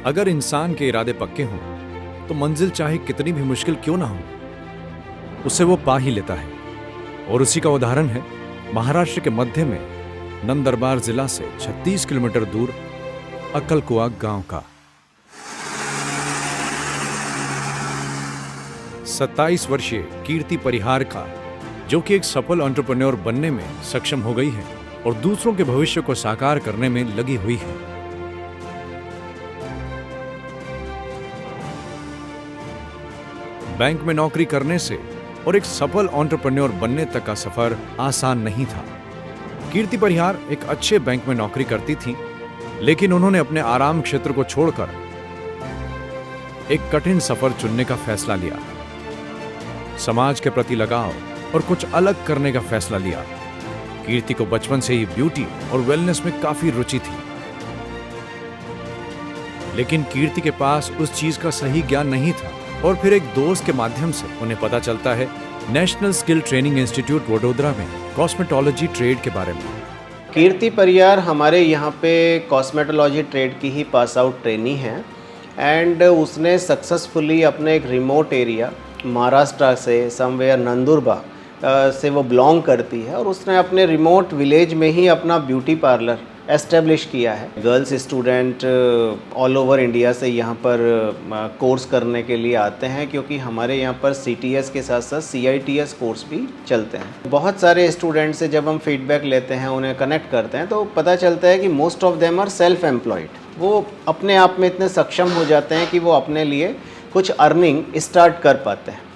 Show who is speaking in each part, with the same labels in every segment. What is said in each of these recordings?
Speaker 1: अगर इंसान के इरादे पक्के हों तो मंजिल चाहे कितनी भी मुश्किल क्यों ना हो, उसे वो पा ही लेता है। और उसी का उदाहरण है महाराष्ट्र के मध्य में नंदरबार जिला से 36 किलोमीटर दूर अक्कलकुआ गांव का। 27 वर्षीय कीर्ति परिहार का, जो कि एक सफल एंटरप्रेन्योर बनने में सक्षम हो गई है और दूसरों के भविष्य को साकार करने में लगी हुई है। बैंक में नौकरी करने से और एक सफल एंटरप्रेन्योर बनने तक का सफर आसान नहीं था। कीर्ति परिहार एक अच्छे बैंक में नौकरी करती थी, लेकिन उन्होंने अपने आराम क्षेत्र को छोड़कर एक कठिन सफर चुनने का फैसला लिया। समाज के प्रति लगाव और कुछ अलग करने का फैसला लिया। कीर्ति को बचपन से ही ब्यूटी और वेलनेस में काफी रुचि थी, लेकिन कीर्ति के पास उस चीज का सही ज्ञान नहीं था। और फिर एक दोस्त के माध्यम से उन्हें पता चलता है national skill training institute Vadodara में कॉस्मेटोलॉजी ट्रेड के बारे में।
Speaker 2: कीर्ति परिहार हमारे यहाँ पे कॉस्मेटोलॉजी ट्रेड की ही पास आउट ट्रेनी है एंड उसने सक्सेसफुली अपने एक रिमोट एरिया महाराष्ट्र से समवेयर नंदुरबार से वो बिलोंग करती है और उसने अपने रिमोट विलेज में ही अपना ब्यूटी पार्लर एस्टेब्लिश किया है। Girls student all over India से यहाँ पर कोर्स करने के लिए आते हैं, क्योंकि हमारे यहाँ पर CTS के साथ साथ CITS कोर्स भी चलते हैं। बहुत सारे स्टूडेंट से जब हम फीडबैक लेते हैं, उन्हें कनेक्ट करते हैं, तो पता चलता है कि most of them are self employed. वो अपने आप में इतने सक्षम हो जाते हैं कि वो अपने लिए कुछ अर्निंग स्टार्ट कर पाते हैं।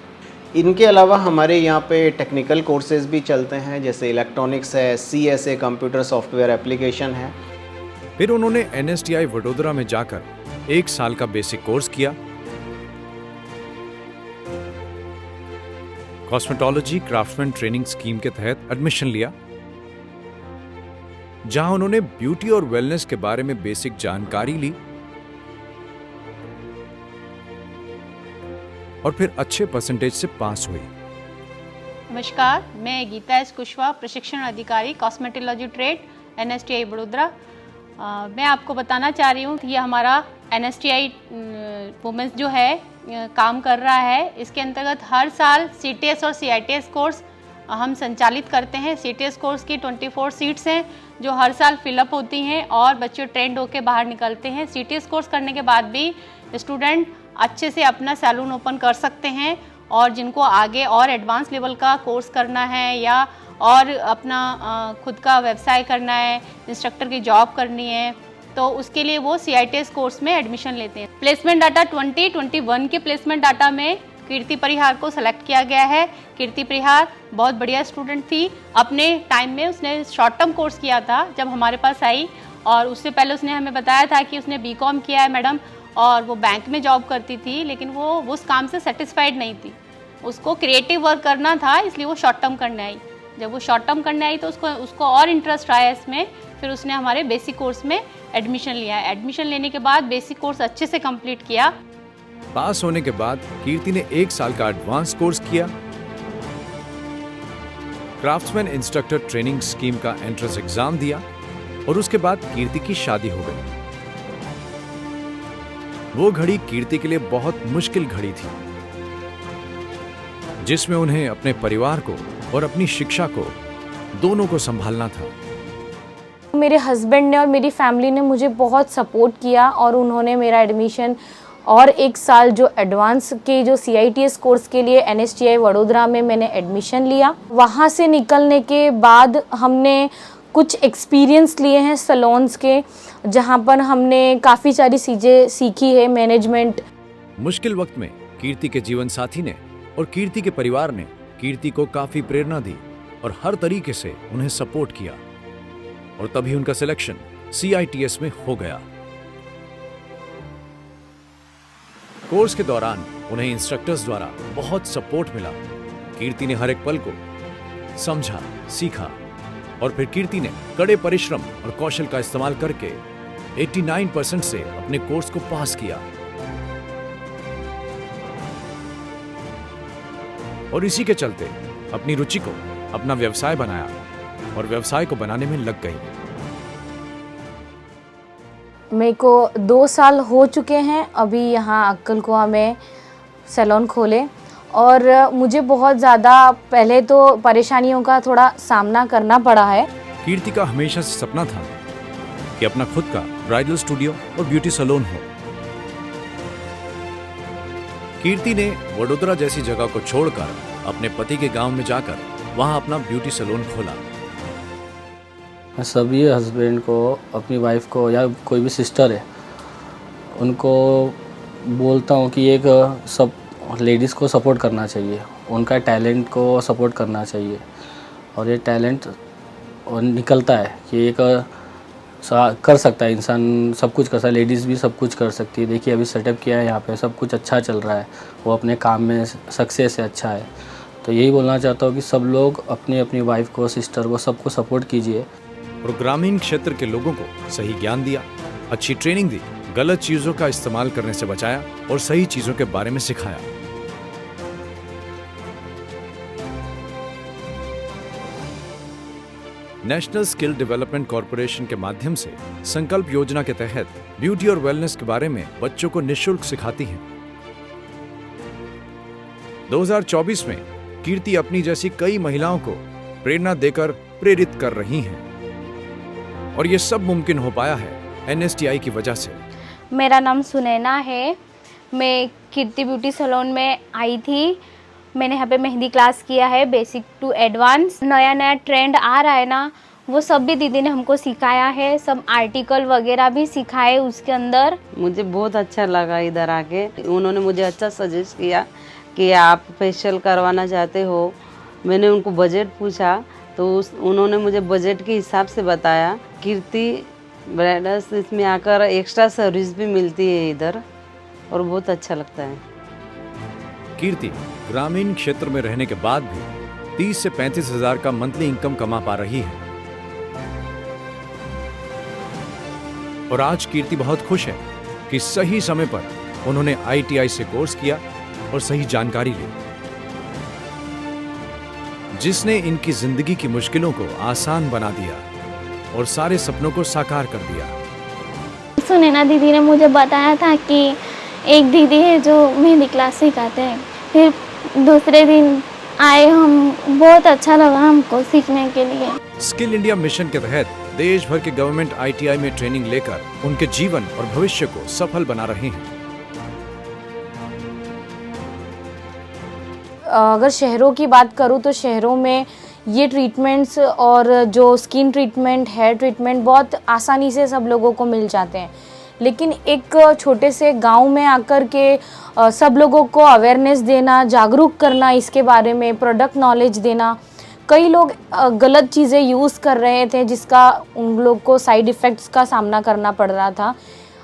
Speaker 2: इनके अलावा हमारे यहाँ पे टेक्निकल कोर्सेज भी चलते हैं, जैसे इलेक्ट्रॉनिक्स है, CSA कंप्यूटर सॉफ्टवेयर एप्लीकेशन है।
Speaker 1: फिर उन्होंने NSTI वडोदरा में जाकर 1 साल का बेसिक कोर्स किया। कॉस्मेटोलॉजी क्राफ्ट्समैन ट्रेनिंग स्कीम के तहत एडमिशन लिया, जहां उन्होंने ब्यूटी और वेलनेस के बारे में बेसिक जानकारी ली और फिर अच्छे परसेंटेज से पास हुई।
Speaker 3: नमस्कार, मैं गीता एस कुशवाहा, प्रशिक्षण अधिकारी कॉस्मेटोलॉजी ट्रेड NSTI वडोदरा। मैं आपको बताना चाह रही हूँ कि ये हमारा NSTI वुमेन्स जो है काम कर रहा है। इसके अंतर्गत हर साल CTS और CITS कोर्स हम संचालित करते हैं। CTS कोर्स की 24 सीट्स हैं जो हर साल फिलअप होती हैं और बच्चे ट्रेंड होकर बाहर निकलते हैं। CTS कोर्स करने के बाद भी स्टूडेंट अच्छे से अपना सैलून ओपन कर सकते हैं, और जिनको आगे और एडवांस लेवल का कोर्स करना है या और अपना खुद का व्यवसाय करना है, इंस्ट्रक्टर की जॉब करनी है, तो उसके लिए वो CITS कोर्स में एडमिशन लेते हैं। प्लेसमेंट डाटा 2021 के प्लेसमेंट डाटा में कीर्ति परिहार को सेलेक्ट किया गया है। कीर्ति परिहार बहुत बढ़िया स्टूडेंट थी। अपने टाइम में उसने शॉर्ट टर्म कोर्स किया था जब हमारे पास आई, और उससे पहले उसने हमें बताया था कि उसने BCom किया है मैडम, और वो बैंक में जॉब करती थी, लेकिन वो उस काम से सेटिस्फाइड नहीं थी। उसको क्रिएटिव वर्क करना था, इसलिए वो शॉर्ट टर्म करने आई। जब वो शॉर्ट टर्म करने आई तो उसको और इंटरेस्ट आया इसमें, फिर उसने हमारे बेसिक कोर्स में एडमिशन लिया। एडमिशन लेने के बाद बेसिक कोर्स अच्छे से कंप्लीट किया।
Speaker 1: पास होने के बाद कीर्ति ने 1 साल का एडवांस कोर्स किया। क्राफ्ट्समैन इंस्ट्रक्टर ट्रेनिंग स्कीम का एंट्रेंस एग्जाम दिया और उसके बाद कीर्ति की शादी हो गई। वो घड़ी कीर्ति के लिए बहुत मुश्किल घड़ी थी, जिसमें उन्हें अपने परिवार को और अपनी शिक्षा को दोनों को संभालना था।
Speaker 4: मेरे हस्बैंड ने और मेरी फैमिली ने मुझे बहुत सपोर्ट किया और उन्होंने मेरा एडमिशन और 1 साल जो एडवांस के जो CITS कोर्स के लिए NSTI वडोदरा में मैंने एडमिशन लिया। वहाँ से निकलने के बाद हमने कुछ एक्सपीरियंस लिए हैं सैलून्स के, जहाँ पर हमने काफ़ी सारी चीज़ें सीखी है, मैनेजमेंट।
Speaker 1: मुश्किल वक्त में कीर्ति के जीवन साथी ने और कीर्ति के परिवार ने कीर्ति को काफी प्रेरणा दी और हर तरीके से उन्हें सपोर्ट किया, और तभी उनका सिलेक्शन CITS में हो गया। कोर्स के दौरान उन्हें इंस्ट्रक्टर्स द्वारा बहुत सपोर्ट मिला। कीर्ति ने हर एक पल को समझा, सीखा, और फिर कीर्ति ने कड़े परिश्रम और कौशल का इस्तेमाल करके 89% से अपने कोर्स को पास किया। और इसी के चलते अपनी रुचि को अपना व्यवसाय बनाया और व्यवसाय को बनाने में लग गई।
Speaker 4: मेरे को 2 साल हो चुके हैं अभी यहाँ अक्कलकुआ में सैलून खोले, और मुझे बहुत ज़्यादा पहले तो परेशानियों का थोड़ा सामना करना पड़ा है।
Speaker 1: कीर्ति का हमेशा से सपना था कि अपना खुद का ब्राइडल स्टूडियो और ब्यूटी सैलून हो। कीर्ति ने वडोदरा जैसी जगह को छोड़कर अपने पति के गांव में जाकर वहां अपना ब्यूटी सैलून खोला।
Speaker 5: मैं सभी हस्बैंड को, अपनी वाइफ को या कोई भी सिस्टर है उनको बोलता हूँ कि एक सब लेडीज़ को सपोर्ट करना चाहिए, उनका टैलेंट को सपोर्ट करना चाहिए, और ये टैलेंट और निकलता है कि एक कर सकता है इंसान, सब कुछ कर सकता है, लेडीज़ भी सब कुछ कर सकती है। देखिए अभी सेटअप किया है यहाँ पे, सब कुछ अच्छा चल रहा है, वो अपने काम में सक्सेस है, अच्छा है। तो यही बोलना चाहता हूँ कि सब लोग अपनी अपनी वाइफ को, सिस्टर को, सबको सपोर्ट कीजिए।
Speaker 1: और ग्रामीण क्षेत्र के लोगों को सही ज्ञान दिया, अच्छी ट्रेनिंग दी, गलत चीजों का इस्तेमाल करने से बचाया और सही चीजों के बारे में सिखाया। नेशनल स्किल डेवलपमेंट कॉरपोरेशन के माध्यम से संकल्प योजना के तहत ब्यूटी और वेलनेस के बारे में बच्चों को निःशुल्क सिखाती हैं। 2024 में कीर्ति अपनी जैसी कई महिलाओं को प्रेरणा देकर प्रेरित कर रही हैं, और ये सब मुमकिन हो पाया है NSTI की वजह से।
Speaker 6: मेरा नाम सुनैना है। मैं कीर्ति ब्यूटी सैलून में आई थी। मैंने यहाँ पे मेहंदी क्लास किया है, बेसिक टू एडवांस। नया नया ट्रेंड आ रहा है ना, वो सब भी दीदी ने हमको सिखाया है, सब आर्टिकल वगैरह भी सिखाए उसके अंदर।
Speaker 7: मुझे बहुत अच्छा लगा इधर आके। उन्होंने मुझे अच्छा सजेस्ट किया कि आप फेशियल करवाना चाहते हो। मैंने उनको बजट पूछा तो उन्होंने मुझे बजट के हिसाब से बताया। कीर्ति ब्राइडल्स इसमें आकर एक्स्ट्रा सर्विस भी मिलती है इधर, और बहुत अच्छा लगता है।
Speaker 1: कीर्ति ग्रामीण क्षेत्र में रहने के बाद भी 30 से 35 हजार का मंथली इनकम कमा पा रही है, और आज कीर्ति बहुत खुश है कि सही समय पर उन्होंने ITI से कोर्स किया और सही जानकारी ली, जिसने इनकी जिंदगी की मुश्किलों को आसान बना दिया और सारे सपनों को साकार कर दिया।
Speaker 8: सुनैना दीदी ने मुझे बताया था कि एक दीदी है जो मेहंदी क्लास सिखाते हैं। फिर दूसरे दिन आए हम, बहुत अच्छा लगा हमको सीखने के लिए।
Speaker 1: स्किल इंडिया मिशन के तहत देश भर के गवर्नमेंट ITI में ट्रेनिंग लेकर उनके जीवन और भविष्य को सफल बना रहे हैं।
Speaker 4: अगर शहरों की बात करूँ तो शहरों में ये ट्रीटमेंट्स और जो स्किन ट्रीटमेंट, हेयर ट्रीटमेंट बहुत आसानी से सब लोगों को मिल जाते हैं, लेकिन एक छोटे से गांव में आकर के सब लोगों को अवेयरनेस देना, जागरूक करना इसके बारे में, प्रोडक्ट नॉलेज देना। कई लोग गलत चीज़ें यूज़ कर रहे थे जिसका उन लोग को साइड इफ़ेक्ट्स का सामना करना पड़ रहा था।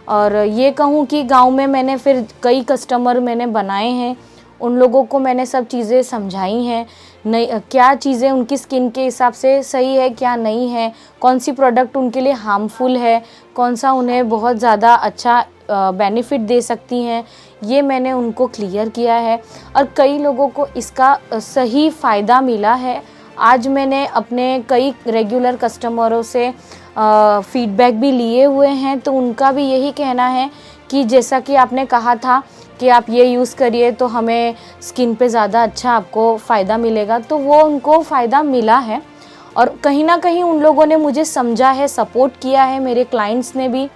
Speaker 4: और ये कहूँ कि गांव में मैंने फिर कई कस्टमर मैंने बनाए हैं, उन लोगों को मैंने सब चीज़ें समझाई हैं, नहीं क्या चीज़ें उनकी स्किन के हिसाब से सही है, क्या नहीं है, कौन सी प्रोडक्ट उनके लिए हार्मफुल है, कौन सा उन्हें बहुत ज़्यादा अच्छा बेनिफिट दे सकती हैं, ये मैंने उनको क्लियर किया है, और कई लोगों को इसका सही फ़ायदा मिला है। आज मैंने अपने कई रेगुलर कस्टमरों से फीडबैक भी लिए हुए हैं, तो उनका भी यही कहना है कि जैसा कि आपने कहा था कि आप ये यूज़ करिए तो हमें स्किन पे ज़्यादा अच्छा आपको फ़ायदा मिलेगा, तो वो उनको फ़ायदा मिला है। और कहीं ना कहीं उन लोगों ने मुझे समझा है, सपोर्ट किया है, मेरे क्लाइंट्स ने भी।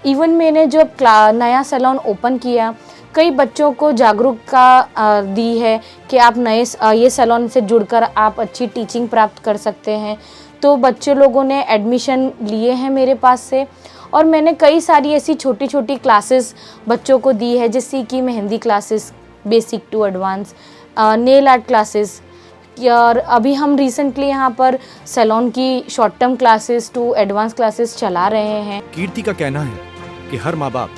Speaker 4: इवन मैंने जब नया सैलून ओपन किया, कई बच्चों को जागरूकता दी है कि आप नए ये सैलून से जुड़कर आप अच्छी टीचिंग प्राप्त कर सकते हैं, तो बच्चे लोगों ने एडमिशन लिए हैं मेरे पास से। और मैंने कई सारी ऐसी छोटी छोटी क्लासेस बच्चों को दी है, जैसे कि mehndi classes basic to advance, nail art classes, और अभी हम रिसेंटली यहाँ पर सैलून की short term classes to advance classes चला रहे हैं।
Speaker 1: कीर्ति का कहना है कि हर माँ बाप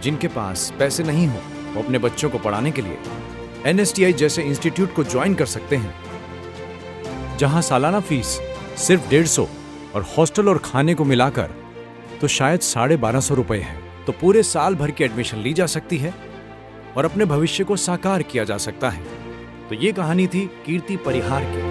Speaker 1: जिनके पास पैसे नहीं हो, वो अपने बच्चों को पढ़ाने के लिए NSTI जैसे इंस्टीट्यूट को ज्वाइन कर सकते हैं, जहां सालाना फीस सिर्फ 150 और हॉस्टल और खाने को मिलाकर तो शायद 1250 रुपए है। तो पूरे साल भर की एडमिशन ली जा सकती है और अपने भविष्य को साकार किया जा सकता है। तो ये कहानी थी कीर्ति परिहार की।